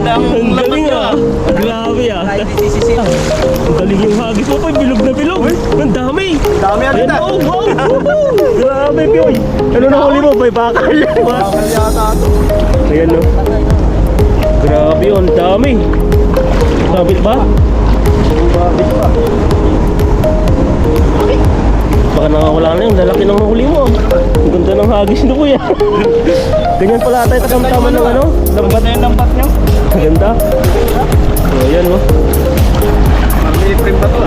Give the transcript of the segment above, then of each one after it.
Maganda ang lambat nyo ah. Grabe ah. Kahit isisisil. Ang galing yung hagis mo, Poy. Bilog na bilog. Ang dami. Dami yan Ayan, dito. oh, wow. Grabe, Poy. Ano na huli mo, Poy? Bakal. Bakal yata ito. Ayan no. Grabe yun, dami. Sabit ba? Babit pa. Baka nakawala na yung lalaki ng huli mo. Ang ganda ng hagis nyo, Kuya. Ganyan pala tayo takamtama ng ano? Lambat na yung lambat nyo. Ganda. So, ayan no. Mag-i-frame ba ito?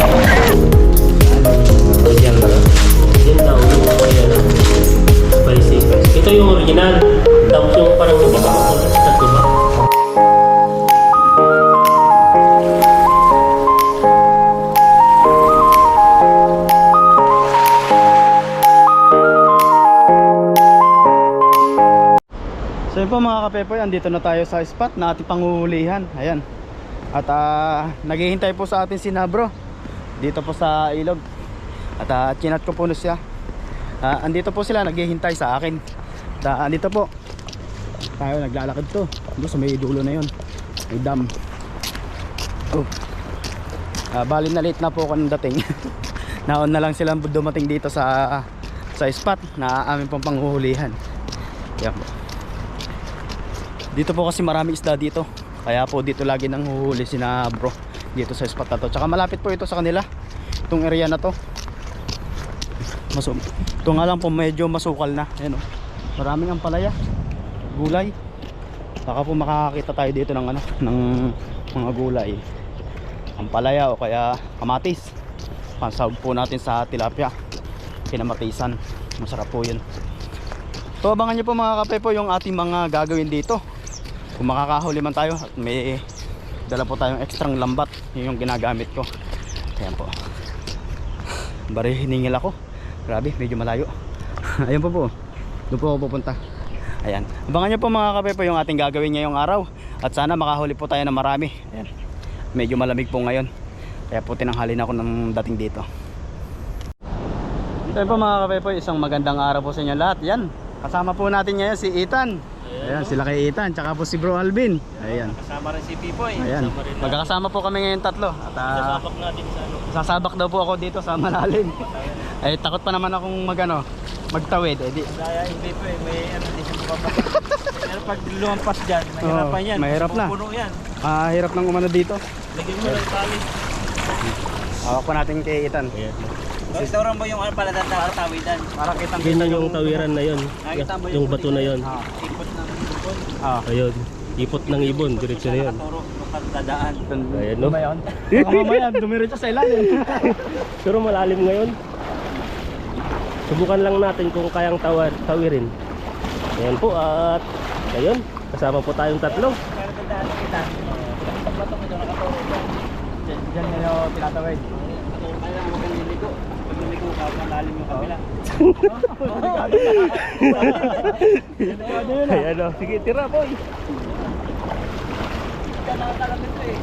Ayan na. Ayan daw. Ayan. Spicy. Ito yung original. Tapos yung parang napapakakulat sa tuba. So yun po mga kapepoy, andito na tayo sa spot na ating panguhulihan. Ayan. At naghihintay po sa atin si Nabro dito po sa ilog. At chinat ko po na siya. Andito po sila naghihintay sa akin. At andito po tayo naglalakad to. Doon sa may dulo na yun. May dam. Oh. Bali na late na po ako ng dating. Naon na lang silang dumating dito sa spot na amin pong panghuhulihan. Yan po. Dito po kasi marami isda dito. Kaya po dito lagi nang huhuli si Nabro dito sa spot na to. Tsaka malapit po ito sa kanila. Itong area na to. Ito nga lang po medyo masukal na. Ayan o. Maraming ampalaya. Gulay. Baka po makakakita tayo dito ng ano, ng mga gulay. Ampalaya o kaya kamatis. Pansahog po natin sa tilapia. Kinamatisan. Masarap po yun. So abangan nyo po mga kapepo yung ating mga gagawin dito. Kung makakahuli man tayo at may dala po tayong ekstrang lambat, yun yung ginagamit ko. Ayan po. Bari hiningil ako. Grabe, medyo malayo. Ayan po po. Doon po ako pupunta. Ayan. Abangan nyo po mga kapepo yung ating gagawin ngayong araw. At sana makahuli po tayo ng marami. Ayan. Medyo malamig po ngayon. Kaya po tinanghalin ako ng dating dito. Ito po mga kapepo, isang magandang araw po sa inyo lahat. Yan. Kasama po natin ngayon si Ethan. Ayan, sila kay Ethan, tsaka po si Bro Alvin. Ayan. Kasama rin si Pipoy. Ayan. Magkakasama po kami ngayon tatlo. At Sasabak natin sa ano. sasabak daw po ako dito sa malalim. Ay takot pa naman akong magtawid. Di. Kaya hindi po eh, may ano din siya mababa. Pero pag lumampas dyan, mahirapan yan. Mahirap na. Pupuno yan. Hirap nang umano dito. Lagyan mo lang tali. Hawak po natin kay Ethan. Ayan. Restaurant mo yung palatanda sa tawidan. Para kitang Yun yung tawiran na yun. Nakita mo Yung bato na yun. Ipot ng ibon. Ayun. Ipot ng ibon, diretso na yun. Nakaturo, lokal dadaan. Ayan no. Ba yun? Baka mamaya dumiretso sa ilalim. Pero malalim ngayon. Subukan lang natin kung kayang tawirin. Ayan po at ayun, kasama po tayong tatlo. Pero dadaan kita. Ang bato mo doon nakaturo dyan. Diyan nyo tinatawid. Kaya mo kang liligo. Pag naligo ka, malalim yung kabila. Ayan o, sige tira boy. Kaya nakakalamin to eh.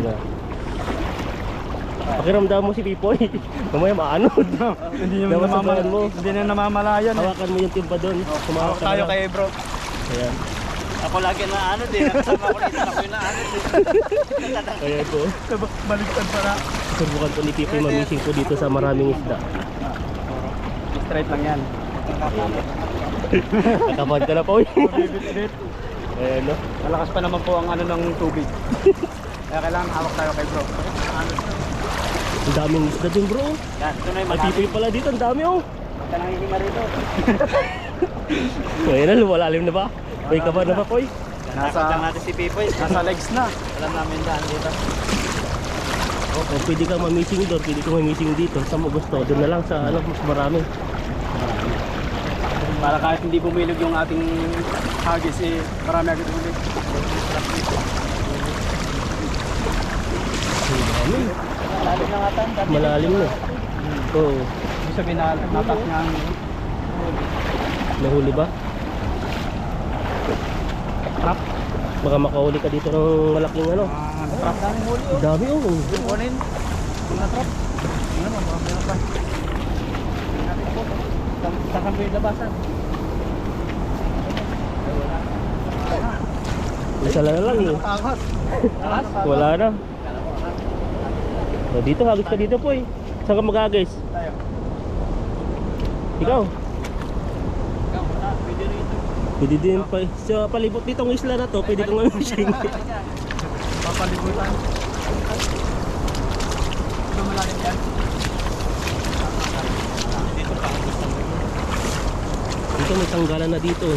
Yeah. Pakiramdam mo si Pipoy. Mamaya maanod. Hindi nyo Dapat sabayan mo. Hindi na namamalayan. Hawakan mo yung timba doon. Hawak tayo kay Bro. Ayan. Ako lagi na ano din. Nakasama ko dito. Ako yung na ano din. Ayan po. Baliktad para. Subukan po ni Pipoy mamising po dito sa maraming isda. Straight lang yan. Nakapad ka na po. Bit-bit. Ayan no. Malakas pa naman po ang ano ng tubig. Kaya kailangan hawak tayo kay Bro. Ang daming isda din bro. Yan, ito na yung May Pipoy pala dito, ang dami oh. Baka nangihima rito. Ngayon na, lumalalim na ba? May kaba na ba Poy? Nakakot lang natin si Pipoy. Nasa legs na. Alam namin daan dito. Oh, pwede kang mamising doon, pwede kang mamising dito. Saan mo gusto? Doon na lang sa ano, mas marami. Para kahit hindi bumilog yung ating hagis marami agad ulit. Malalim na nga tayo. Malalim na. Oo. Ibig sabihin na natas niya ang Nahuli ba? trap. Baka makahuli ka dito ng malaking ano. Trap na yung huli. Ang dami oh. Kunin. Mga trap. Ano mo, meron pa. Saan kayo labasan? Isa na lang eh. Angat. Wala na. So, dito, hagis ka dito po eh. Saan ka mag-hagis? Tayo. Ikaw? Ikaw, wala. Pwede rito. Pwede din pa eh. Sa palibot nitong isla na to, pwede kang mag-fishing. Papalibutan. Ito malalim yan. Dito pa. Dito may tanggalan na dito.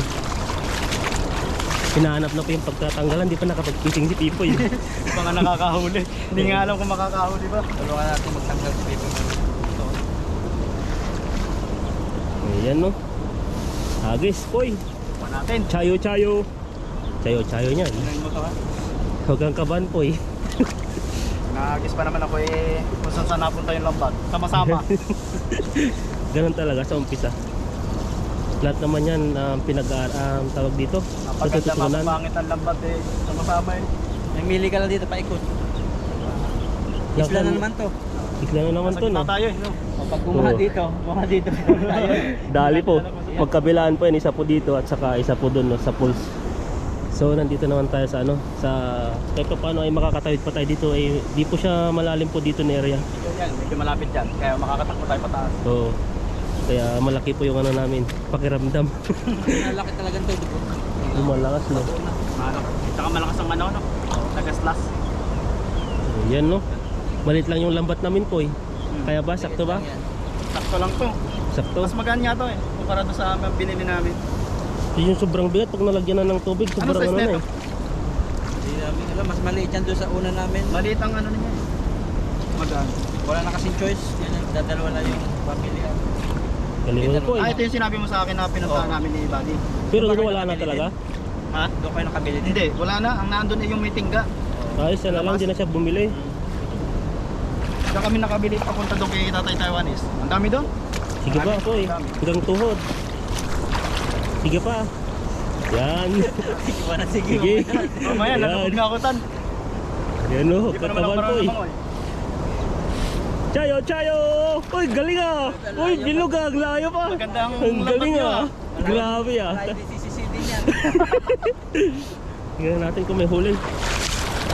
Hinahanap na po yung pagtatanggalan, di pa nakapag-fishing si Pipoy. Hindi pa nga nakakahuli. Hindi nga alam kung makakahuli ba. Tulungan natin magtanggal sa dito. Ayan no. Hagis, Poy. Pa natin. Chayo, chayo. Chayo, chayo niyan. Tingnan mo to ha. Huwag kang kaban, Poy. Nagis pa naman ako eh kung saan saan napunta yung lambat. Sama-sama. Ganun talaga sa umpisa. Lahat naman yan tawag dito. Napaganda, Natututunan. mapapangit ang lambat eh. Sama-sama eh. Namili ka lang dito paikot. Isla na naman to. Isla na naman Nasa to, gitna no? tayo eh. No? Pag bumaha Oo. dito, tayo. Dali po. Magkabilaan po yan, isa po dito at saka isa po doon no, sa pools. So nandito naman tayo sa sa kahit pa paano ay makakatawid pa tayo dito eh di po siya malalim po dito na area. Yan, medyo malapit dyan. Kaya makakatakbo tayo pataas. So kaya malaki po yung ano namin, pakiramdam. Malaki talagang to. Lumalakas no. Malak. Tsaka malakas ang ano, no? Tagaslas. Yan no. Malit lang yung lambat namin po eh. Kaya ba sakto ba? Sakto lang to. Sakto. Mas magaan nga to eh. Kumpara doon sa binili namin. Yung sobrang bigat pag nalagyan na ng tubig, Ano sobrang size ano na nito? eh. Hindi namin alam, mas maliit yan doon sa una namin. Maliit ang ano niya eh. Magaan. Wala na kasing choice. Yan ang dadalawa na yung pamilya. Galing po Ah, eh. ito yung sinabi mo sa akin na pinuntahan namin ni Buddy. Pero doon wala na talaga. Ha? Doon kayo nakabili din. Hindi, wala na. Ang nandun ay yung may tingga. Ayos na lang, di na siya bumili. Diyan kami nakabili papunta doon kay Tatay Taiwanese. Ang dami doon. Sige pa po eh. Hanggang tuhod. Sige pa. Yan. Sige ba na sige. Sige. Mamaya, Yan. nalabog na ako tan. Yan o, Hindi pa naman ako kataban po marunong eh. lumangoy. Chayo, chayo! Uy, galing ah! Uy, bilog ah, ang layo pa! Maganda ang Ang galing lambat niyo, ah! Grabe ah! Wala hindi CCCD niyan. Tingnan natin kung may huli.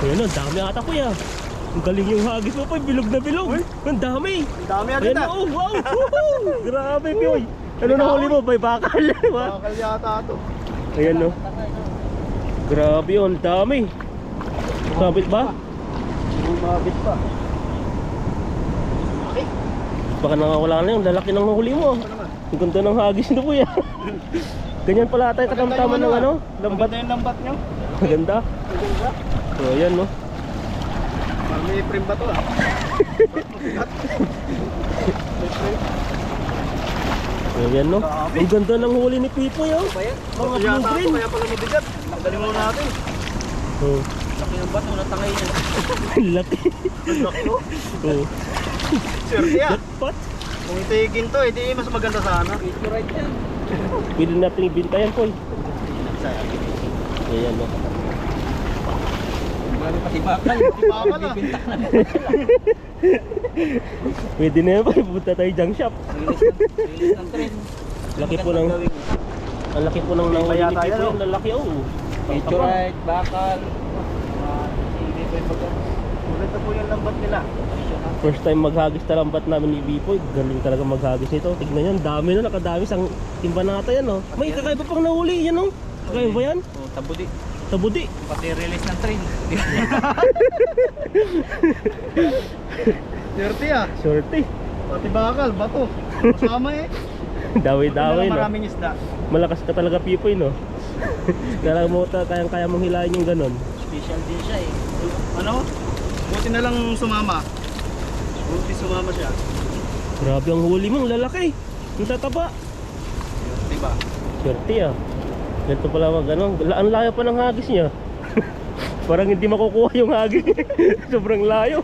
Ayan o, dami ata po ya. Ang galing yung hagis mo pa, bilog na bilog. Ang dami. Ang dami agad Ayan ah. o, wow! Woohoo! Grabe Pioy. Ano na huli mo? May bakal. Bakal yata ito. Ayan o. Grabe yun, dami. Sabit ba? Bumabit pa. Baka nakawala na yung lalaki ng huli mo. Ano naman? Ang ganda ng hagis na po yan. Ganyan pala tayo katamtaman ng ano? Lambat. Maganda yung lambat nyo. Maganda. Maganda. So ayan no. Parang may frame ba to ah? Ayan no. Ang ganda ng huli ni Pipoy oh. Mga Yata blue ako, green. kaya pala mabigat. Tanggalin mo natin. Oh, Laki ng bato na tangay niya. laki. Ang laki oh. Oh. Swerte ah. Jackpot. Kung itikin to, edi mas maganda sana. Ito right yan. Pwede natin ibinta yan Poy. Ayan no. Marami pati bakal. Bakal ah. Bibintak na. Pwede na yan Poy. Pupunta tayo junk shop. Release ng train. Laki po ng... Ang laki po ng nahuli ni yata Pipoy. yan, oh. Ang lalaki oh. Ito right, bakal. Hindi pa yung baga. Maganda po yung lambat nila. First time maghagis na lambat namin ni Pipoy. Galing talaga maghagis nito. Tignan yan. Dami na. Nakadami sang timba nata yan oh. May kakaiba pang nahuli yan oh. Kakaiba yan? Oh, tabudi. Tabudi. Pati release ng train. Swerte ah. Sorte. Pati bakal, bato. Kasama eh. Daway-daway no. Maraming isda. Malakas ka talaga Pipoy no. Kaya mo kayang-kaya mong hilahin yung ganon. Special din siya eh. Ano? Buti na lang sumama. Buti sumama siya. Grabe ang huli mo, ang lalaki. Ang tataba. Diba? Swerte ah. Ganito pala mag ano. Ang layo pa ng hagis niya. Parang hindi makukuha yung hagis. Sobrang layo.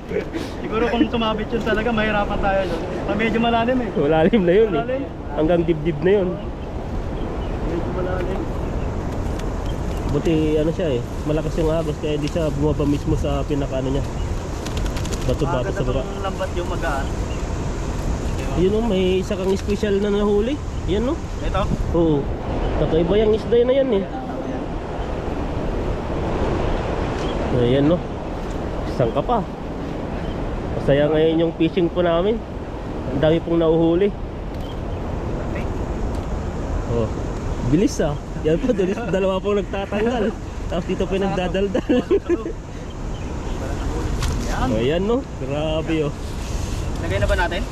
Siguro kung tumabit yun talaga, mahirapan tayo doon. Medyo malalim eh. Malalim na yun eh. Malalim. Hanggang dibdib na yun. Medyo malalim. Buti ano siya eh. Malakas yung hagis kaya hindi siya bumaba mismo sa pinaka ano niya. Bato-bato sa baba. Maganda lambat yung magaan. Yun oh, may isa kang special na nahuli. Yan no. Ito? Oo. Kakaiba yung isda na yan eh. Ayan no. Isang ka pa. Masaya ngayon yung fishing po namin. Ang dami pong nahuhuli. Oh, bilis ah. Yan pa, dalawa pong nagtatanggal. Tapos dito pa yung nagdadaldal. Ayan no, grabe oh. Lagay na ba natin?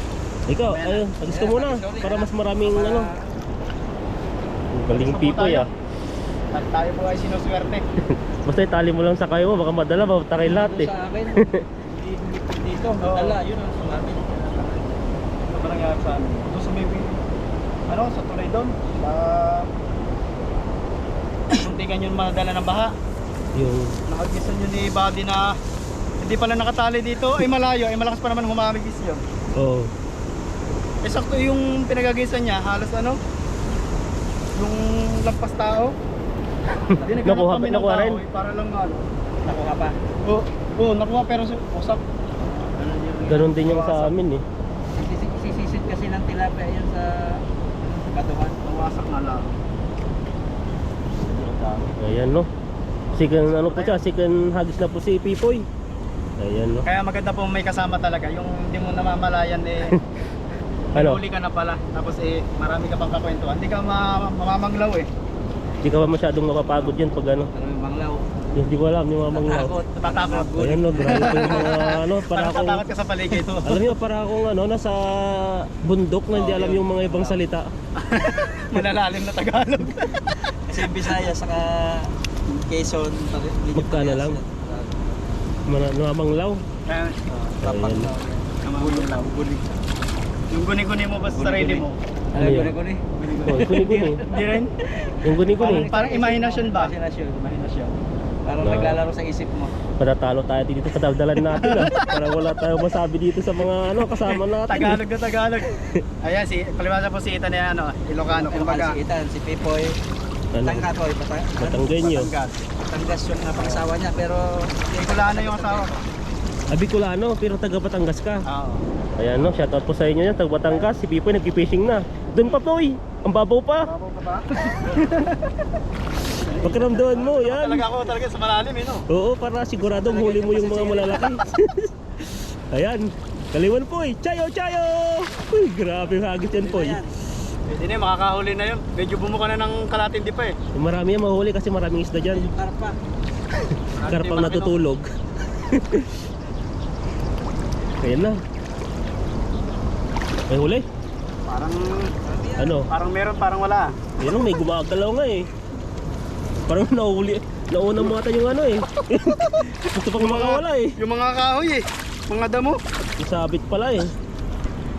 Ikaw, ayun, agis ka muna para mas maraming ano. Ang galing pipoy ah. At tayo po ay sinuswerte. Basta itali mo lang sa kayo mo, baka madala, matakay lahat eh. Sa akin, dito, dala, yun ang sumabi. Ito ba nangyari sa amin? Doon sa may, ano, sa tulay doon. Muntikan yun madala ng baha. Yung, Nakagisan yun ni Buddy na hindi pala nakatali dito. Ay malayo, ay malakas pa naman humamigis yun. oh, Eh sakto yung pinagagisan niya, halos ano, yung lampas tao. Hindi, naghanap Nakuha- kami ng nakuha tao, rin? eh, para lang ano. Nakuha pa. Oo, nakuha pero usap. ganun din yung sa amin eh. Sisisid kasi ng tilapia yan sa katawan. Nawasak na lang. Ayan no. Second ano po siya, second hagis na po si Pipoy. Ayan no. Kaya maganda po may kasama talaga, yung hindi mo namamalayan eh. Ano? Huli ka na pala, tapos eh marami ka pang kakwentuhan. Hindi ka mamamanglaw eh. Hindi ka ba masyadong mapapagod yan pag ano? Ano yung manglaw? Hindi ko alam yung mga manglaw. Natatakot. Ayan no, grabe po yung mga ano, para Parang akong, tatakot ka sa paligid. alam niyo, para akong ano, nasa bundok na hindi alam yung mga ibang salita. Malalalim na Tagalog. Kasi Bisaya saka Quezon. Magkano lang? Mga manglaw. Papanglaw. Yung guni-guni mo ba sa sarili mo? Ano yun? Guni-guni. Oh, guni-guni. Hindi rin? Yung guni-guni. Parang imahinasyon ba? Imahinasyon. Parang No. naglalaro sa isip mo. Patatalo tayo dito sa daldalan natin ah. Para wala tayo masabi dito sa mga ano kasama natin. Tagalog na Tagalog. Ayan, palibasa po si Ethan na ano, Ilocano. Kumbaga, Si Itan, si Pipoy. Ano? Tangkatoy. Matanggenyo. Batangas. Batangas yung pangasawa niya pero Bicolano yung asawa. Bicolano, pero taga Batangas ka. Oo. Ayan no, shoutout po sa inyo yan, taga Batangas. Si Pipoy nagki-fishing na. Doon pa Poy, ang babaw pa. Babaw ka ba? Pagkaramdaman mo, yan. Talaga ako talaga sa malalim eh no. Oo, para siguradong huli mo yung mga malalaki. Ayan, kaliwan Poy, chayo chayo. Uy, grabe yung hagis yan Poy. Pwede na yun, makakahuli na yun. Medyo bumuka na ng kalatindi pa eh. Marami yan mahuli kasi maraming isda dyan. karpa. Karpang natutulog. Ayan na. May huli? Parang, Ano? parang meron, parang wala. Yan o, may gumagalaw nga eh. Parang nahuli. Nauna mo ata yung ano eh. Gusto pang makawala eh. Yung mga kahoy eh. Mga damo. Isabit pala eh.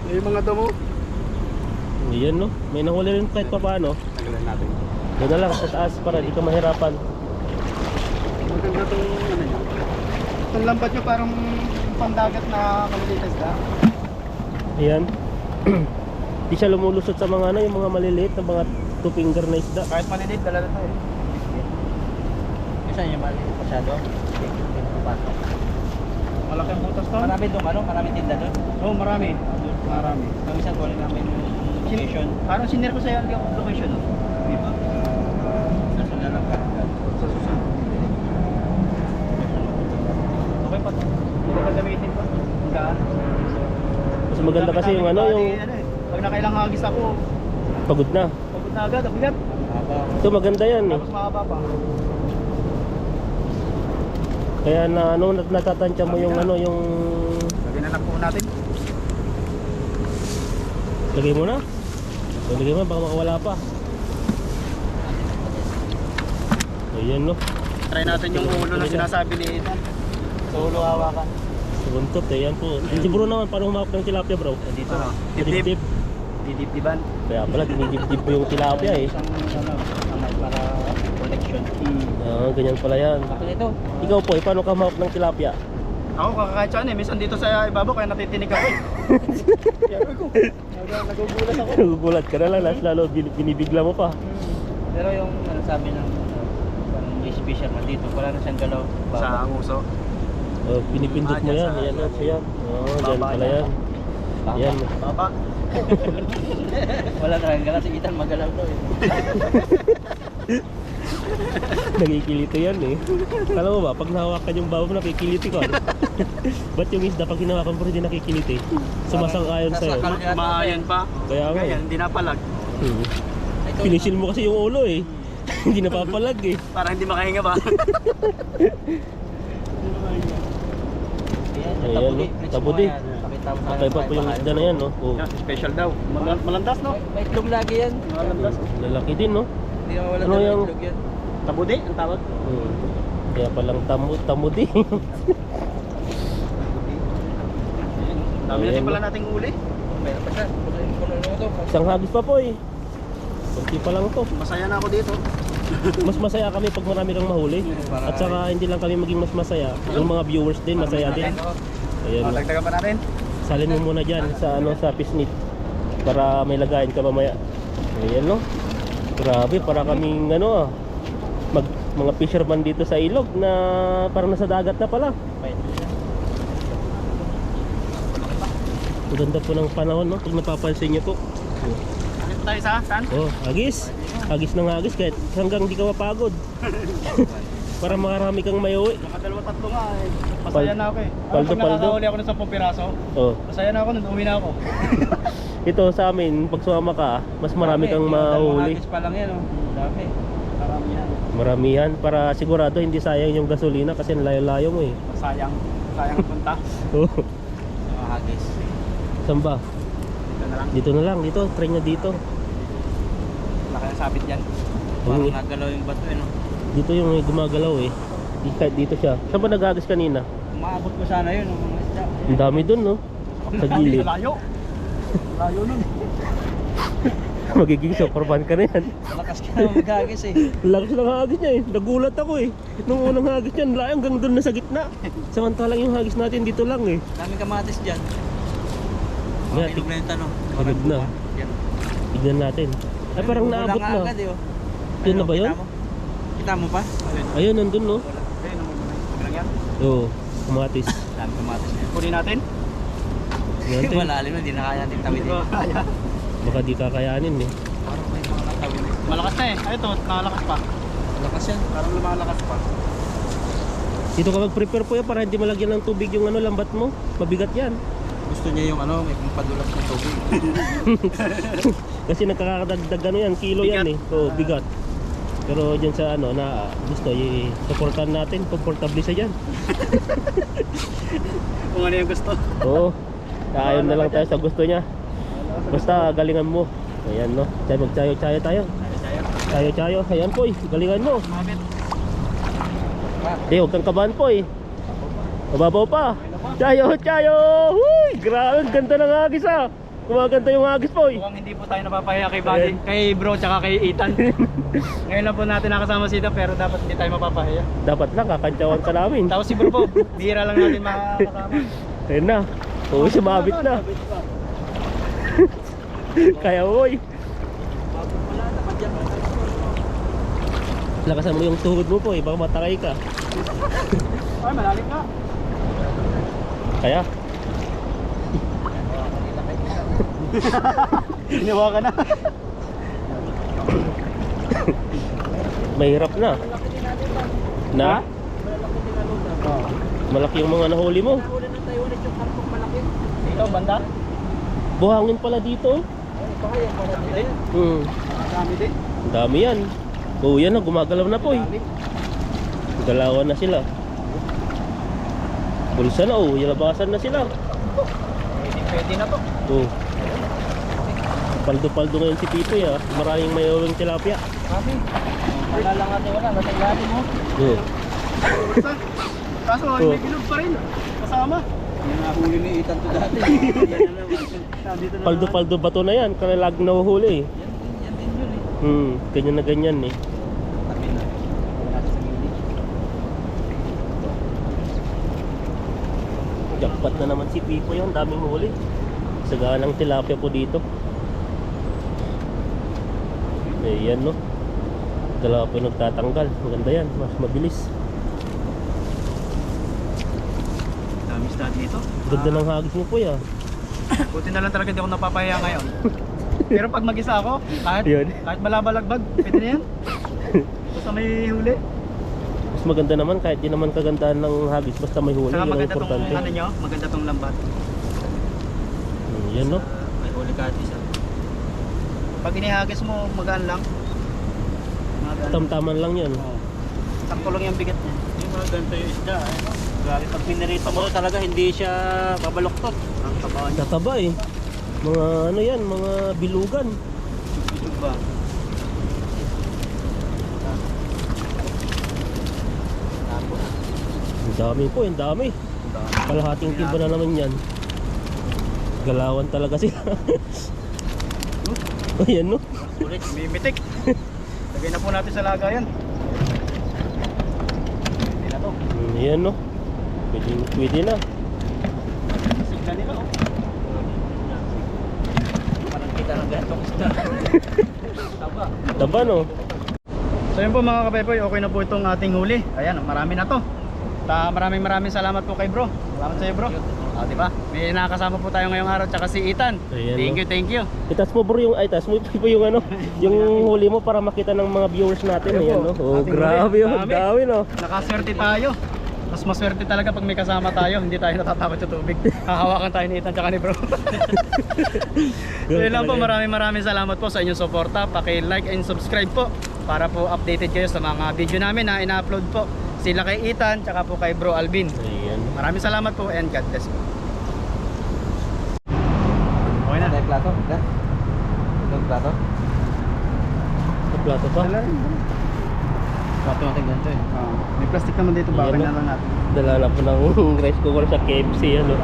Yung mga damo. Ayan no. May nahuli rin kahit pa paano. Tagalan natin. Doon na lang sa taas para di ka mahirapan. Maganda itong ano nyo. Itong lambat nyo parang pandagat na malilitas na. Ayan. Di siya lumulusot sa mga ano, yung mga maliliit na mga two finger na isda. Kahit maliliit, dala na to eh. Isa yung mali masyado. Malaki ang butas to. Marami doon ano, marami tinda doon. Oo, marami. Marami. Kami sa tuwalin namin location. Parang sinare ko sa'yo ang location no? Diba? Nasa lang ka. Sa susunod. Okay pa. Hindi ka gamitin pa. Ang daan. Mas maganda kasi yung ano, yung Pag nakailang hagis ako, pagod na. pagod na agad, abigat. Haba. Ito maganda yan eh. Tapos mahaba pa. Kaya na ano, natatansya mo yung ano, yung... Lagyan na lang po natin. Lagay mo na. Lagay mo, baka makawala pa. Ayan no. Try natin yung ulo na sinasabi ni Ethan. Sa ulo hawakan. Buntot eh, yan po. Si bro naman, paano humawak ng tilapia bro? Dito. Dip-dip. Didip-diban. Kaya pala, dinidip-dip mo yung tilapia eh. Isang ano, para protection. Ganyan pala yan. Ako nito. Ikaw po, paano ka humawak ng tilapia? Ako kakakait siya minsan dito sa ibabaw kaya natitinig ako. Kaya ko. Nagugulat ako. Nagugulat ka na lang, lalo binibigla mo pa. Pero yung ano sabi ng English fisherman dito, wala na siyang galaw. Sa nguso. Pinipindot mo yan, yan yan siya. Ganyan pala yan. Yan. Baba. Wala na siyang galaw, si Ethan magalaw to eh. Nagkikiliti yan eh. Alam mo ba, pag nahawakan yung babo mo, nakikiliti ko. Ano? Ba't yung isda pag hinawakan mo hindi nakikiliti? Sumasang-ayon sa'yo. Sasakal yata. Maayan pa. Kaya nga. Kaya hindi napalag. Ito, Pinisil mo kasi yung ulo eh. Hindi napapalag eh. Para hindi makahinga ba? Ayan, Ayan, tabudi. no? Next Tabudi. mo yan. Pakita mo sa Kakaiba akin, po yung baka- isda na yan, no? Oh. Yan, special daw. Malandas no? May itlog lagi yan. Malandas. Lalaki din, no? Hindi mawala Ano ng yung- itlog yan. Tabudi ang tawag. Kaya palang tamudi. Dami na Ayan, din pala no? nating uli. Meron pa siya. Puno mo ito. Isang hagis pa po eh. Kunti pa lang to. Masaya na ako dito. Mas masaya kami pag marami kang mahuli. At saka hindi lang kami maging mas masaya. Yung mga viewers din, masaya din. Ayan. Oh, dagdagan pa natin. Salin mo muna dyan sa sa pisnit para may lagayin ka mamaya. Ayan, no? Grabe, para kaming mga fisherman dito sa ilog na parang nasa dagat na pala. Ang ganda po ng panahon, no? Pag napapansin niyo po. Dito tayo sa saan? Oh, hagis. Hagis ng hagis kahit hanggang di ka mapagod. Para marami kang mayuwi. Nakadalawa tatlo nga eh. Masaya na ako eh. Paldo, Pag nakakahuli ako ng 10 piraso, Oh. masaya na ako nun, uwi na ako. Ito sa amin, pag sumama ka, mas marami kang mahuli. Hagis pa lang yan, oh. Dami. Marami yan. Maramihan para sigurado hindi sayang yung gasolina kasi ang layo-layo mo eh. Sayang. Sayang ang punta. Oh. Mga hagis. Saan ba? Dito na lang. Dito na lang, dito, try niya dito. Laki ang sabit yan. Parang Yung- nagalaw yung bato, eh, no? Dito yung gumagalaw eh. Kahit dito siya. Saan ba naghagis kanina? Umaabot ko sana yun, ang mga isda. Ang dami dun, no? Sa gilid. Layo. Layo nun. Magiging superman ka na yan. Malakas ka naman maghagis, eh. Lakas ng hagis niya eh. Nagulat ako eh. Nung unang hagis niya, layo hanggang dun na sa gitna. Samantalang yung hagis natin dito lang eh. Daming kamatis dyan. Nga, Mga ilog na yung tanong. Ilog na. Yan. Tignan natin. Ay parang naabot Kulang na. agad, eh, oh. Yun na ba yun? Kita mo? Kita mo pa? Ayun, nandun no? Ayun, naman lang yan. Oo, kamatis. Dami kamatis yan. Kunin natin. Tignan natin. Malalim na, di na kaya natin tawid, eh. Kaya. Baka di kakayanin eh. Parang may mga katawid, eh. Malakas na eh. Ay, ito, nakalakas pa. Malakas yan. Parang lumalakas pa. Dito ka mag-prepare po yan para hindi malagyan ng tubig yung lambat mo. Mabigat yan. Gusto niya yung may padulas ng tubig. Kasi nagkakadagdag yan, kilo yan eh. Oo, bigat. Pero dyan sa na gusto, supportan natin, komportable siya dyan. Kung ano yung gusto. Oo, kaayon na lang tayo sa gusto niya. Basta galingan mo. Ayan no, magtayo-tayo tayo. Tayo-tayo, ayan po galingan mo. Mabit. Huwag kang kabahan po Mababaw pa. Tayo! Huy! Grabe, ang ganda ng hagis Kumaganda yung hagis po Mukhang hindi po tayo napapahiya kay Buddy, kay bro tsaka kay Ethan. Ngayon lang po natin nakasama sila pero dapat hindi tayo mapapahiya. Dapat lang, kakantsawan ka namin. Tapos si bro po, bihira lang natin makakasama. Ayun na. Oo, sumabit na. Kaya boy. Lakasan mo yung tuhod mo po baka matakay ka. Ay, malalim ka. Kaya? Ginawa ka na. Mahirap na. Na? Oh. Malaki yung mga nahuli mo. Dito, banda. Buhangin pala dito. Marami din. Ang dami yan. Oo, yan na, gumagalaw na po Galawan na sila. Bulsa na yalabasan na sila. Pwede na to. Oo. Paldo-paldo ngayon si Pipoy Maraming mayawing tilapia. Grabe. Wala lang natin wala. Nasa ilalim mo. Oo. Kaso Oh. may bilog pa rin. Kasama. Yung nahuli ni Ethan to dati. Yan na naman. Dito na Paldo-paldo bato na yan. Kaya lag nahuhuli Yan din yun, eh. Ganyan na ganyan Tabi na. Natin sa gilid. Jackpot na naman si Pipoy Ang daming huli. Saganang tilapia po dito. Ayan no. Dalawa po yung nagtatanggal. Maganda yan. Mas mabilis. Dami stat dito. Ganda ng hagis mo po Buti na lang talaga hindi ako napapahiya ngayon. Pero pag mag-isa ako, Yun. kahit balabalagbag, pwede na yan. Basta basta may huli. Mas maganda naman kahit di naman kagandahan ng hagis basta may huli, Saka yun ang maganda tong importante. ano nyo, maganda tong lambat. Yan no. May huli ka at isa. Pag inihagis mo, magaan lang. Magaan. Tamtaman lang yan. Oo. Sakto lang yung bigat niya. Yung mga ganito yung isda. Ano? Grabe, pag pinirito mo talaga hindi siya babaloktot. Ang taba niya. Tataba eh. Mga ano yan, mga bilugan. Isog ba? Tapos, Ang dami po, ang dami. Kalahating timba na naman yan. Galawan talaga sila. Ayan no. ulit, mimitik. Lagay na po natin sa lagayan. Hindi na to. Ayan no. Pwede na. Sigla nila oh. Parang kita ng gantong isda. Taba. Taba no. So yun po mga kapayboy, okay na po itong ating huli. Ayan, marami na to. Maraming salamat po kay bro. Salamat sa iyo bro. Diba? May nakakasama po tayo ngayong araw tsaka si Ethan. Ayan, Thank you. Itas mo bro yung itas mo po yung ano, yung huli mo para makita ng mga viewers natin. Ayun Ayan po, no. Oh, ating grabe huli. oh, Dami. dami no. Nakaswerte tayo. Mas maswerte talaga pag may kasama tayo. Hindi tayo natatakot sa tubig. Hahawakan tayo ni Ethan tsaka ni bro. So yun lang po, maraming salamat po sa inyong suporta. Paki-like and subscribe po para po updated kayo sa mga video namin na ina-upload po. Sila kay Ethan tsaka po kay bro Alvin. Ayan. Maraming salamat po and God bless po. Okay na. May plato? May plato? May plato pa. Dala rin. Plato natin ganito eh. May plastic naman dito, bakit Ayan, na no? lang natin. Dala na po ng rice cooker sa KFC ano.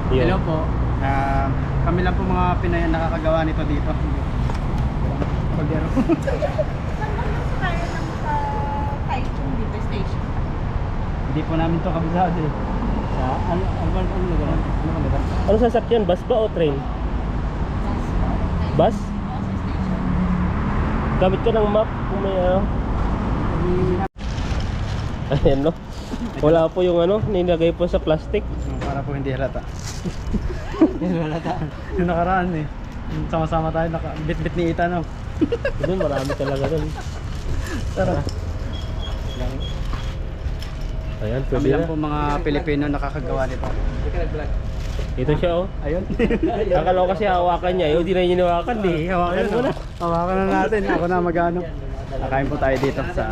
Hello po. Kami lang po mga Pinay ang nakakagawa nito dito. Pagdero. Kaya lang sa Taichung dito station. Hindi po namin to kabisado eh. Sa ano lugar? Ano lugar? Ano sasakyan? Bus ba o train? Bus? Gamit ka ng map kung may ano. Ayan no. Wala po yung ano, nilagay po sa plastic. Para po hindi halata. Yung nakaraan eh. Yung sama-sama tayo, bit-bit ni Ethan oh. Doon marami talaga doon. Tara. Ayan, Kami pwede lang na. po mga Pilipino nakakagawa nito. Ito siya oh. Ayun. Akala ko kasi hawakan niya, hindi na niya hinawakan eh. Hawakan mo na. Hawakan na natin. Ako na magano. Nakain po tayo dito sa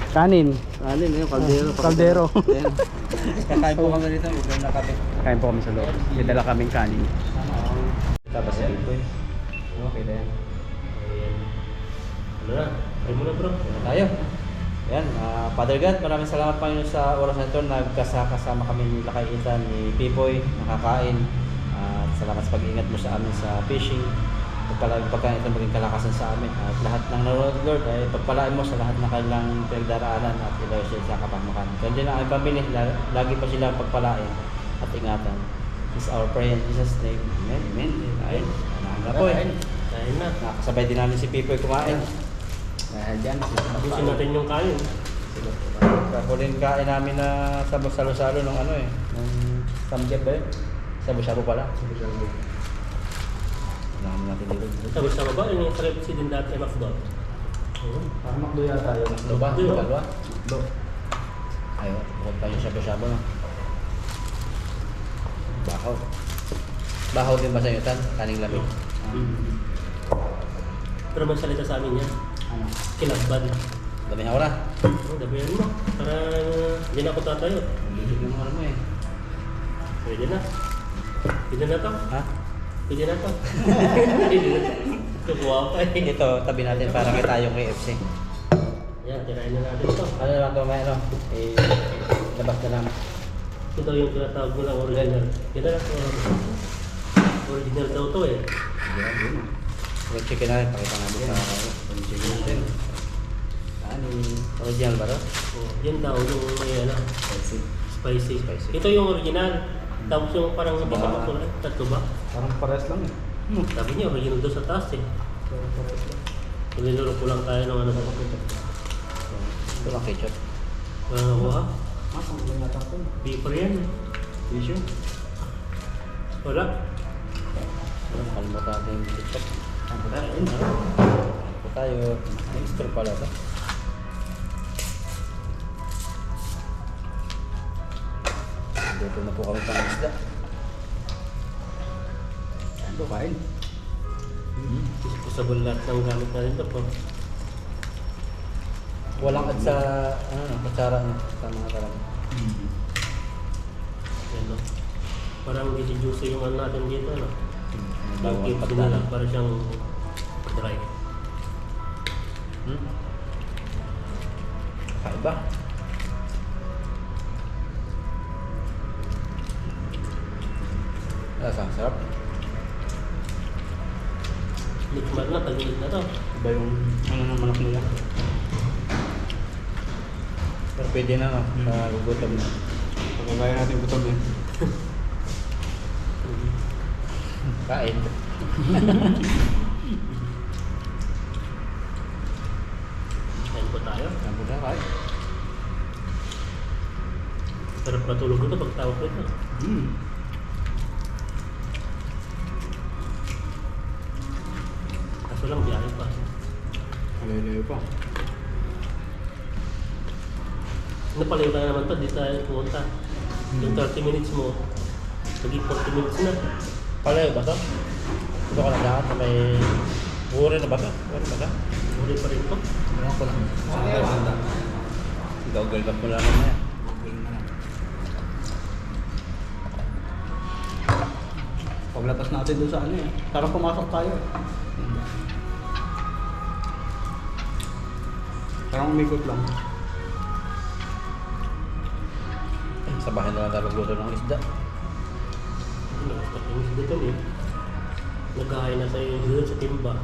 kanin. Alin yun, kaldero. Kaldero. Kakain po kami dito, ulam na kami. Kain po kami sa loob. May dala kaming kanin. Tapos sa dito eh. Okay na yan. Ano na? Try mo na bro. Tayo. Ayan, Father God, maraming salamat Panginoon sa oras na ito. Nagkasama kami ni Lakay Ethan, ni Pipoy, nakakain. At salamat sa pag-iingat mo sa amin sa fishing. Pagkain ito maging kalakasan sa amin. At lahat ng nanonood, Lord, ay pagpalain mo sa lahat ng kanilang pinagdaraanan at ilayo sila sa kapahamakan. Kaya lang ang pamilya, lagi pa sila pagpalain at ingatan. This is our prayer in Jesus' name. Amen. Amen. Ayun. Anahan na po eh. Kain na. Nakasabay din namin si Pipoy kumain. Dahil dyan, Abusin natin yung kain. Kakulin kain namin na salo-salo ng ano eh. Ng samgyap ba yun? Sabo-sabo pala. Namin natin dito. Sabi sa baba, yung trip si din dati McDo. Parang makdo yata yun. Lo ba? Lo ba? Lo. Ayaw, bukod pa yung sabo-sabo na. Bahaw. Bahaw din ba sa inyo, Tan? Kaning lamig. Pero may salita sa amin yan. Ano? Kilabban. Dami ako na. Oh, dabihan mo. Para hindi na ako tatayo. Lilig yung ano mo eh. Pwede na. Pwede na to. Ha? Pwede na to. Tukuha pa eh. Ito, tabi natin para kay tayo KFC. Yan, tirahin na natin to. Ano lang ito, may ano? Labas na lang. Ito yung tinatawag mo lang original. Kita na original daw to eh. Yung chicken natin, pakita natin sa yung chicken natin. Ano? Original ba ito? Oh, yan daw yung may ano, spicy. Spicy. Ito yung original. Tapos yung parang hindi sa makulay. Tatlo ba? Parang pares lang eh. Sabi niya original daw sa taas eh. Nilulok ko lang tayo ng ano sa kapit. Ito lang ketchup. Wah, Masang lang natin ito. beeper yan eh. Tissue. Wala. Kalimutan natin yung ketchup. Ayun. po tayo. May straw pala to. Dito na po kami pang isda. Ano kain? Disposable lahat ng gamit natin ito po. Walang at sa ano no, kutsara no, sa mga talaga. Yan no. Parang juicy yung ano natin dito no. Yung Bawang cubes pagdala. nila, parang siyang dry. Kaiba. Sarap. Likman na, tagilid na to. Iba yung ano ng manok nila. Pero pwede na no, sa gugutom na. Pagkagaya natin gutom eh. Kain. Kain po tayo. Kain po tayo, kain. Sarap matulog ito pag tawag ito. Kaso lang biyahe pa. Alay-alay pa. Napalayo ka na naman to, di tayo pumunta. Yung 30 minutes mo, naging 40 minutes na. Palayo ba to? Ito ka na lahat na may... Uri na ba to? Uri ba to? Uli pa rin to. Ewan ko lang. Saan tayo banda? Google Map mo lang naman yan. Paglatas natin doon sa ano eh. Parang pumasok tayo eh. Parang umikot lang. Sa bahay na lang tayo magluto ng isda. Nakakatamis dito eh. Nagkahay na sa iyo doon sa timba.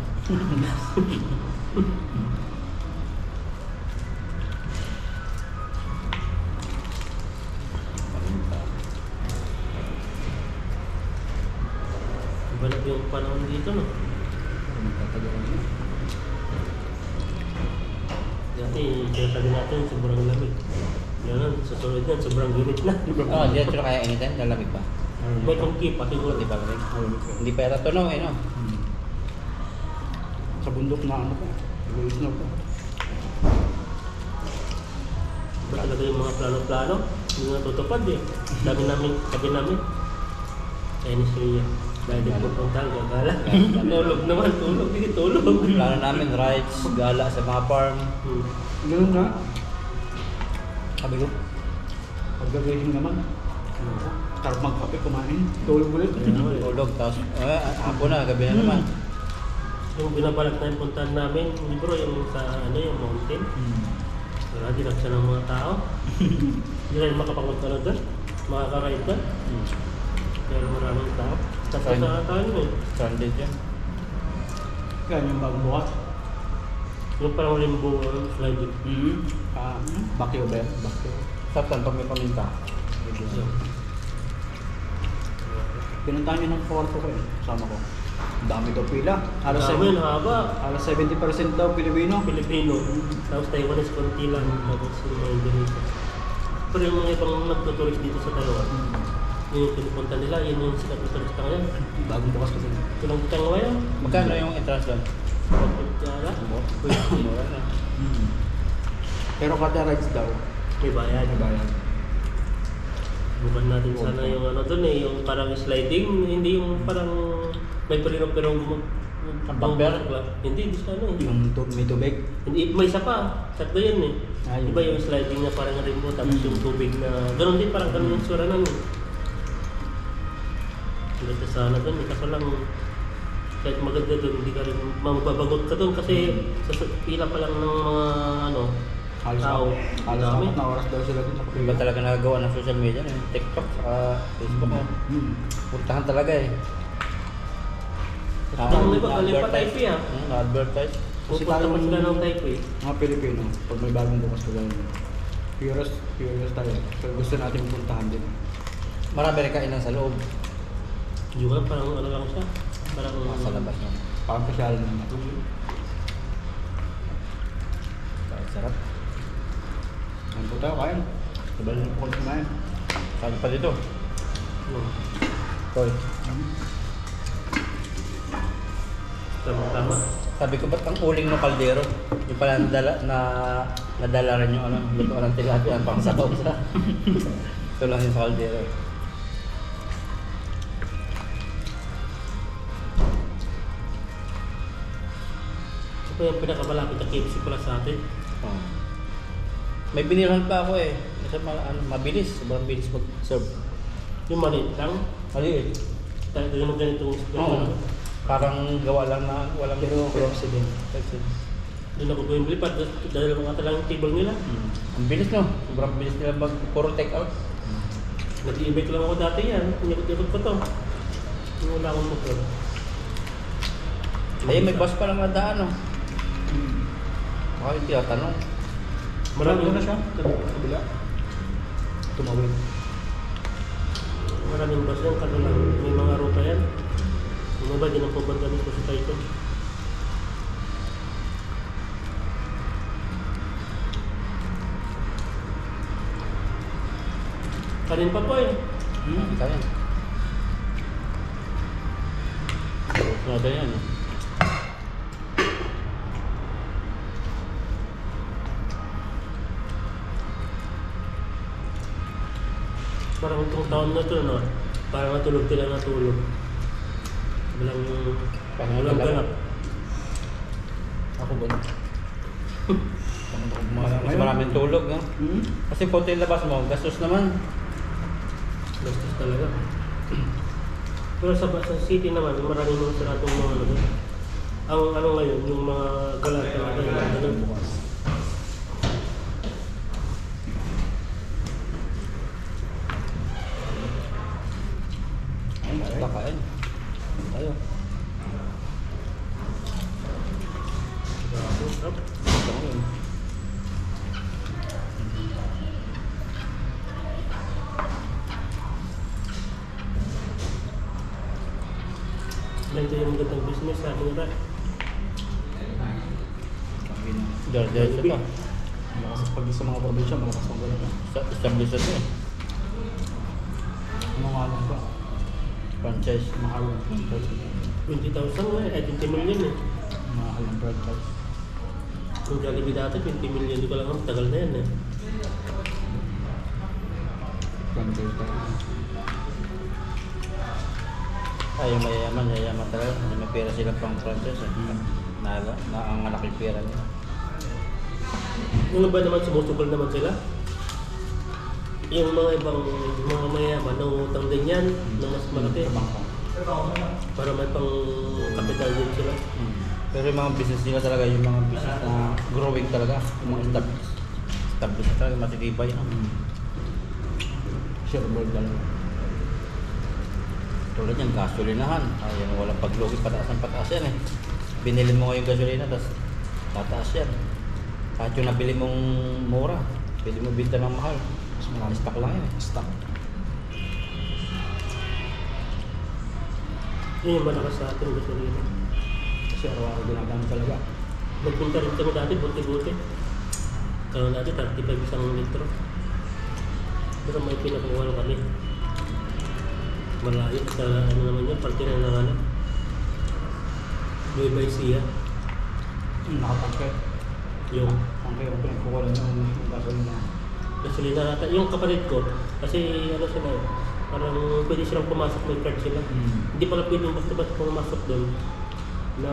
Balik yung panahon dito no. Dati tinatabi natin sobrang lamig. Ngayon, susunod yan, sobrang init na. Oo, di natin kaya initan. Lalamig pa. May kungki pa siguro. Hindi pa lamig. Hindi pa yata tunaw eh, no? Sa bundok na ano pa. Luis na pa. Ba talaga yung mga plano-plano? Hindi natutupad eh. Sabi namin. Chinese New Year. Dahil di pupunta, gagala. Tulog naman, tulog. Hindi tulog. Plano namin, rides, gala sa mga farm. Ganun na. Sabi ko, Paggagasing naman. Sarap magkape, kumain. Tulog ulit. tulog. Tapos, hapon na, gabi na naman. Yung binabalak na yung puntahan namin, hindi bro, yung sa ano, yung mountain. Wala, dinag siya ng mga tao. Hindi rin makapangunta na doon. Makaka-ride doon. Pero maraming tao. Tapos Fine. sa tao yun eh. Stranded yan. Yan yung bagong bukas. Yung parang limbo sliding. Bakyo ba yan? Bakyo. Satan, pag may paminta. So, Pinuntahan niyo ng kwarto ko eh. Kasama ko. Ang dami daw pila. Halos Haba, haba. Halos 70% daw Pilipino. Pilipino. Tapos Taiwanese konti lang. Tapos yung mga Indonesia. Pero yung mga ibang nagtuturist dito sa Taiwan, yung pinupunta nila, yun yung sikat na turista ngayon. Bagong bukas kasi. Tulang kitang ngayon. Magkano yung entrance doon? Pagpunta Mura na. Pero kada rides daw, may bayad. may bayad. Bukan natin sana yung ano doon eh, yung parang sliding, hindi yung parang may perong Ang bumper? Hindi, di sana. Hindi. Yung may tubig. Hindi, may isa pa. Sakto yun eh. Ayun. Iba yung sliding na parang rainbow, tapos yung tubig na... Ganon din, parang ganun yung sura nun eh. Ganda sana doon eh, kaso lang... Kahit maganda doon, hindi ka rin mababagot ka doon kasi sa pila pa lang ng mga ano... Halos tao. halos Dami. 4 na oras daw sila dun sa Iba talaga nagagawa ng social media, TikTok, Facebook mo. Puntahan talaga eh. Yung iba, galing pa Taipei ah. Na-advertise. Kasi Pupunta tayo pa sila ng Taipei. mga Pilipino, pag may bagong bukas ko lang, curious tayo. So gusto natin puntahan din. Marami rin kainan sa loob. Yung nga, parang ano lang siya. Parang... Sa labas na. Parang pasyal naman. Sarap. Ano po tayo, kain? Sabay na po kumain. Saan pa dito? Toy. Tama-tama. Sabi ko, ba't ang uling ng kaldero? Yung pala nadala rin yung lutuan ng tilapia pang sabaw sa. Ito lang yung sa kaldero. Ito yung pinakamalapit na KFC pala sa atin. Oh. May binilhan pa ako eh. Kasi mabilis. Sobrang bilis mag-serve. Yung maliit lang. Maliit. Tayo yung ganitong Oo. Parang gawa lang na walang Crossy din. Doon ako bumibili pa dahil mga talang yung table nila. Ang bilis no. Sobrang bilis nila puro take out. Nag-i-event lang ako dati yan. Inikot-ikot ko to. Yung wala akong motor. Ay, may bus pa lang na daan no. Baka yung tinatanong. Maraming na siya. Kabila. Tumawid. Maraming bus yan. Kano lang may mga ruta yan. Yung iba din ang pupunta mismo sa Taytay. Kanin pa po eh. Kaya. Nada yan eh. Parang itong taon na ito, no? Parang natulog sila natulog. Walang ganap. Ako ba? Mas maraming tulog no. Kasi konti yung labas mo, gastos naman. Gastos talaga. Pero sa city naman, maraming mga saratong mga ano doon. Ang ano ngayon, yung mga galata na ganun bukas. Ay, kakain. Tayo. Grabe, sarap. Medyo yung magandang business sa ating iba. Diretso to. Malakas pag sa mga probinsya, malakas ang gano'n. Established to eh. Ano nga lang ba? Franchise. Mahal ang franchise. 20,000 eh, 20 million eh. Mahal ang franchise. Kung Jollibee dati, 20 million, di ko lang ang tagal na yan eh. Franchise tayo. Ay, yung yayaman talaga. May pera sila pang franchise eh. Ang malaking pera nila. Yung iba naman sumusugal naman sila. Yung mga ibang mga mayaman, nangutang din yan ng mas malaki. Para may pang kapital din sila. Pero yung mga business nila talaga, yung mga business na growing talaga. Yung mga established na talaga, matitibay. Sure board talaga. Tulad yan, gasolinahan. Ay, yan, walang paglugi, pataas yan eh. Binili mo ngayong gasolina, tapos tataas yan. Kahit yung nabili mong mura, pwede mo binta ng mahal. Mas marami stock lang yan eh. Stock. Yun yung malakas sa ating gasolina. Kasi araw-araw ginagamit talaga. Nagpunta rin kami dati, buti-buti. Kaya dati, 35 isang litro. Pero may pinakuha kami. Malayo sa ano naman yun, parte na lang ano. Nueva Ecija. Nakapagkay. Yung Ang kayo pinagkukulan ng gasolina. gasolina natin. Yung kapatid ko, kasi ano sila eh, parang pwede silang pumasok, may card sila. Hindi pala pwede basta-basta pumasok doon na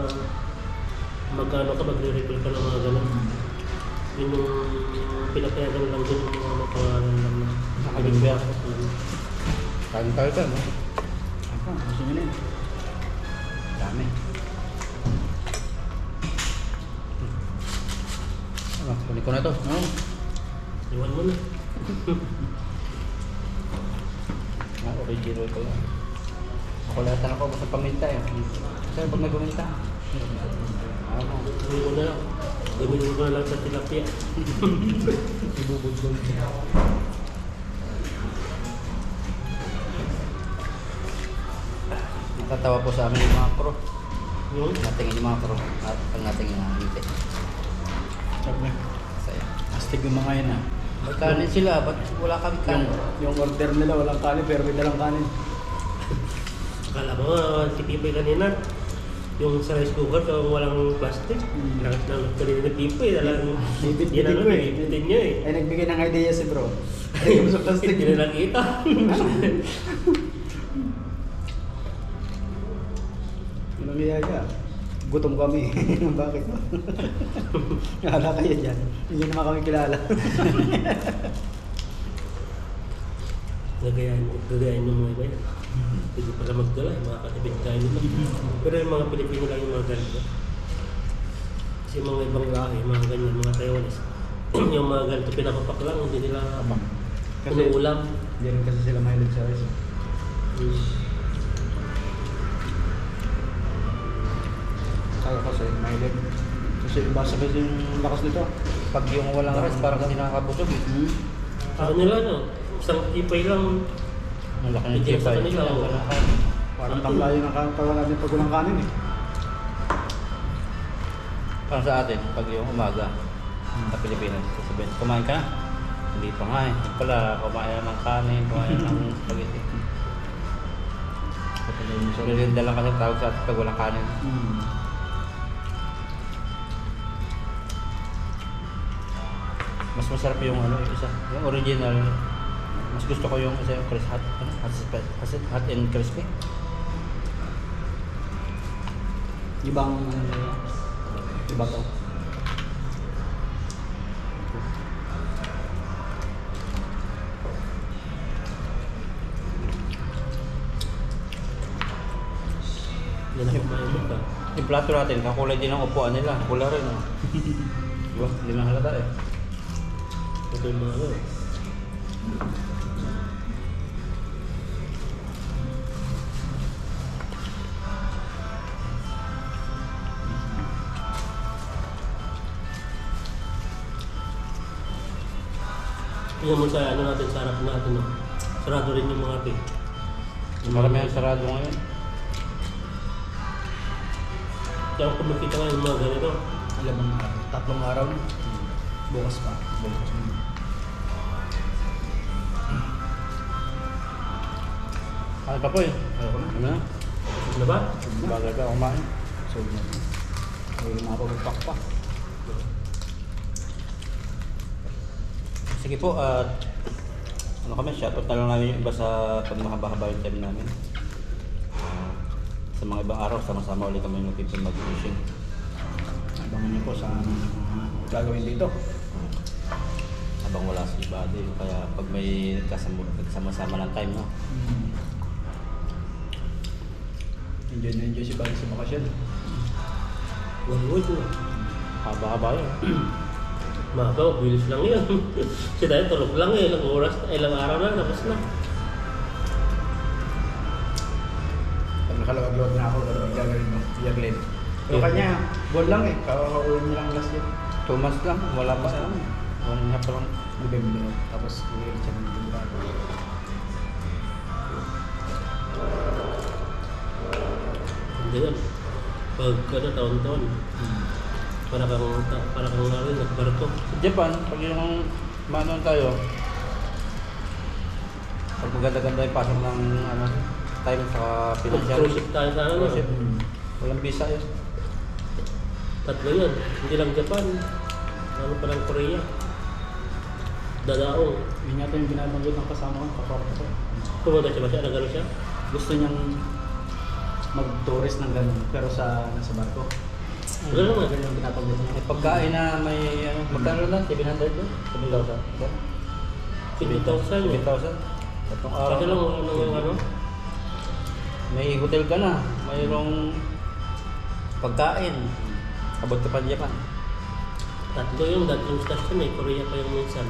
magkano ka, magre-refill ka ng mga gano'n. Yun yung pinapayagan lang doon yung mga pangalan lang na Nakabigyan. Kain tayo ka, no? Ako, gusto nyo na yun. Dami. Ano, kunin ko na ito. No? Iwan mo na. Original ko yan. Ako lahat ako basta paminta eh. Kasi pag nagpaminta. Ano? Iwan mo na lang. Gawin mo na lang sa tilapia. Ibubudol. Natatawa po sa amin yung mga crew. Yung Natingin yung mga crew. At pag natingin na hindi. Sabi niya, Saya. astig yung mga yun ah. May kanin sila, ba't wala kami kanin? Yung order nila walang kanin pero may dalang kanin. akala mo si Pipoy kanina. Yung sa rice cooker, so walang plastic. Lahat ng kanina ni Pipo eh. Talagang Bibit-bitin ko eh. bibitin niya eh. Ay, nagbigay ng idea si bro. Ay, sa plastic. Hindi na nakita. Anong iyaya? Gutom kami. Bakit? Kala kayo dyan. Hindi naman kami kilala. Gagayain yung mga iba yan. Pwede pala magdala, makakatipid tayo nila. Pero yung mga Pilipino lang yung mga ganito. Kasi yung mga ibang lahi, mga ganyan, mga Taiwanese. Yung mga ganito pinapapak lang, hindi nila ulam. Hindi rin kasi sila mahilig sa rice. Kaya kasi mahilig. Kasi iba sa kasi yung lakas nito. Pag yung walang rice, parang hindi nakakabusog eh. Ako nila, no? Isang tipay lang. Ang laki ng Hindi sa tipay. kanila, oh. Parang tamlayo ng katawan natin pag walang kanin eh. Parang sa atin, pag yung umaga, sa Pilipinas, sasabihin, kumain ka na? Hindi pa nga eh. Yung pala, kumain na ng kanin, kumain na ng spaghetti. So, rinda lang kasi tawag sa atin pag walang kanin. Mas masarap yung ano, yung isa. Yung original, mas gusto ko yung isa yung hot, ano, hot and crispy. Ibang iba to. Yan ako maimot ka. Yung plato natin, kakulay din ang upuan nila. Pula rin, oh. Diba? Hindi na halata eh. Ito yung mga ano. Tingnan mo sa ano natin, sa harap natin, no? Sarado rin yung mga pig. Marami ang sarado ngayon. Kaya kung makita nga yung mga ganito, Alam mo, 3 araw na. Bukas pa. Ano pa po eh? Ayoko na. Ano na? ano ba? Bagal ka kumain. Sold na. Ayun na ako magpakpak. Sige po, at ano kami, shoutout na lang namin yung iba sa pag mahaba-haba yung time namin. Sa mga ibang araw, sama-sama ulit kami ng people mag-fishing. Abangan niyo po sa gagawin dito. Habang wala si Buddy, kaya pag may nagsama-sama ng time, no? Enjoy na enjoy si Bali sa bakasyon. One wood, no? Haba-haba yun. Mahaba, bilis lang yun. Kasi tayo tulog lang eh, ilang oras, ilang araw na, tapos na. Pag nakalawag-lawag na ako, gano'n gagawin mo. Iyaglin. Pero kanya, buwan lang eh. Kakauwi niya lang last year. 2 months lang, wala pa siya. 1 half pa lang. November. Tapos uwi siya ng November. Hindi yan. Pag ano, taon-taon, para kang narin, nagbarko. Sa Japan, pag yung manon tayo, pag maganda-ganda yung pasok ng ano, time sa financial. Cruise ship tayo sa ano. Cruise ship. Walang visa yun. Tatlo yun. Hindi lang Japan. Ano pa lang Korea. Dadaong. Yun yata yung binabanggit ng kasama ko, kaparto ko. Pumunta siya ba siya? Nagano siya? Gusto niyang mag-tourist ng gano'n, pero nasa barko. Gano'n naman. Ganun yung binabanggit niya. May pagkain na may ano, magkano lang? 700 yun? 7,000? 50,000 yun. 7,000? Tatlong araw. Kasi lang ano. May hotel ka na, mayroong pagkain. Abot ka pa Japan. Tatlo yung dating station eh. Korea pa yung minsan.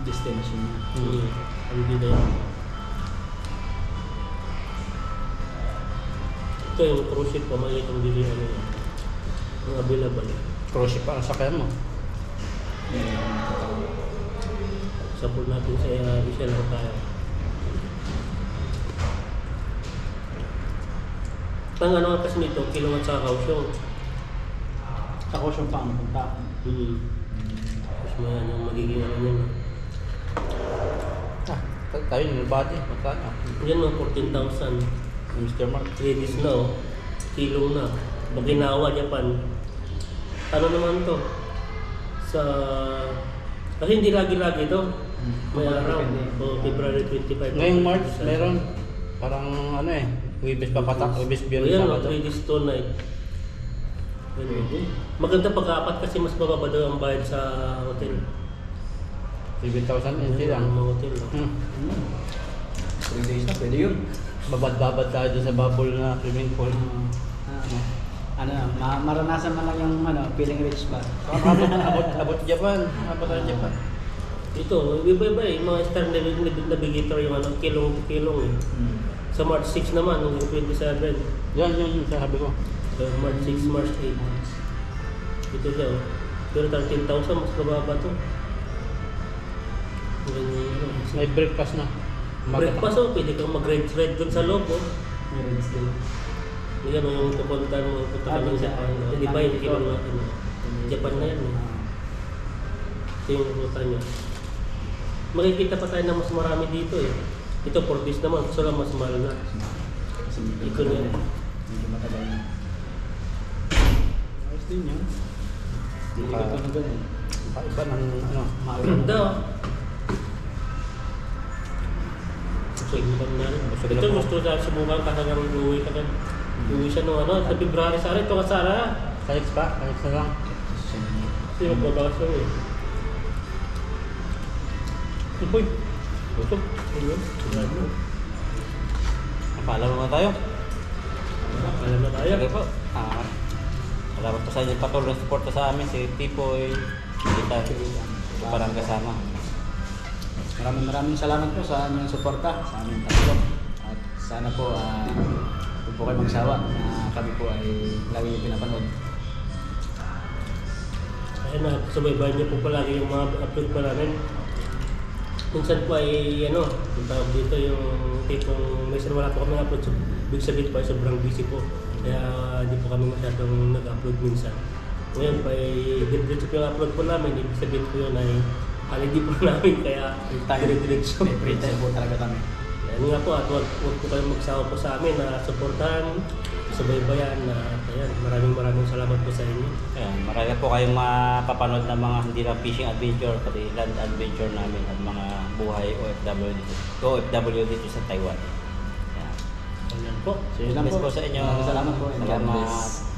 Destination niya. Hindi na yun. Ito yung cruise ship pa, maliit ang bili ano yun. Ang available. Cruise ship pa ang sakyan mo. Support natin sa Michelle lang tayo. Pang ano kasi nito, Kilawat sa Kaohsiung. Sa Kaohsiung pa ang punta. Tapos may ano, magiging ano yun. Tayo yung body, magkano? Yan mga 14,000. Mr. Mark. Ladies na oh. kilo na. Okinawa, Japan. Ano naman to? Kasi hindi lagi-lagi to. May araw. O February 25. Ngayong March, meron. Parang ano eh, Wibis papatak, Wibis Ayan, Biyernes no, Sabado. 3 days 2 night. Maganda pag-apat kasi mas mababa daw ang bayad sa hotel. 7,000 NT lang. Mga hotel. No? 3 days na, pwede yun. Babad-babad tayo doon sa bubble na swimming pool. Maranasan man lang yung feeling rich ba? Abot Japan. Abot tayo Japan. Ito, iba-iba eh. Mga star navigator yung kilong to kilong eh. Sa March 6 naman, yung 27. Yan, yung sabi ko. So, March 6, March 8. Ito siya oh. Pero 13,000, mas mababa to. May breakfast na. Breakfast oh, pwede kang mag-red doon sa loob oh. Yan yung pupunta mo, punta ka ng Japan. Hindi ba yung kilo natin? Japan na yan eh. Ito yung ruta niya. Makikita pa tayo na mas marami dito eh. Ito 4 days naman, gusto lang mas mahal na. Ito na yan. Medyo matagal na. Ayos din yun. Hindi ko ito na ganun. Iba ng ano. Ganda oh. Subukan na rin. Ito gusto na subukan ka hanggang uwi ka na. Uwi siya no ano, sa February sa rin. Ito ka Sara. Kalix pa? Kalix na lang. Kasi magbabakas lang eh. Uy, busog. Ayun, subukan mo. Paalam naman tayo. Alam na tayo. Sige po. Salamat po sa inyo patuloy na suporta sa amin. Si Tipoy, kita. Parang kasama. Maraming salamat po sa inyong suporta sa aming tatlo. At sana po huwag po kayo magsawa na kami po ay lagi yung pinapanood. Ayun na, subaybayan niyo po palagi yung mga upload pa namin. Minsan po ay ano, yung tawag dito yung tipong minsan wala po kami upload. So, big sabihin po ay sobrang busy po. Kaya hindi po kami masyadong nag-upload minsan. Ngayon po ay diretso po yung upload po namin. Ibig sabihin po yun ay holiday po namin kaya dire-diretso. May free time po talaga kami. Ayun nga po at huwag po kayong magsawa po sa amin na supportahan, subaybayan na ayan, maraming salamat po sa inyo. Ayan, marami po kayong mapapanood ng mga hindi lang fishing adventure, pati land adventure namin at mga buhay OFW dito sa Taiwan. Ayan. Ayan po. So yun lang Best po. po sa inyo. Maraming salamat po. And God Salamat. bless.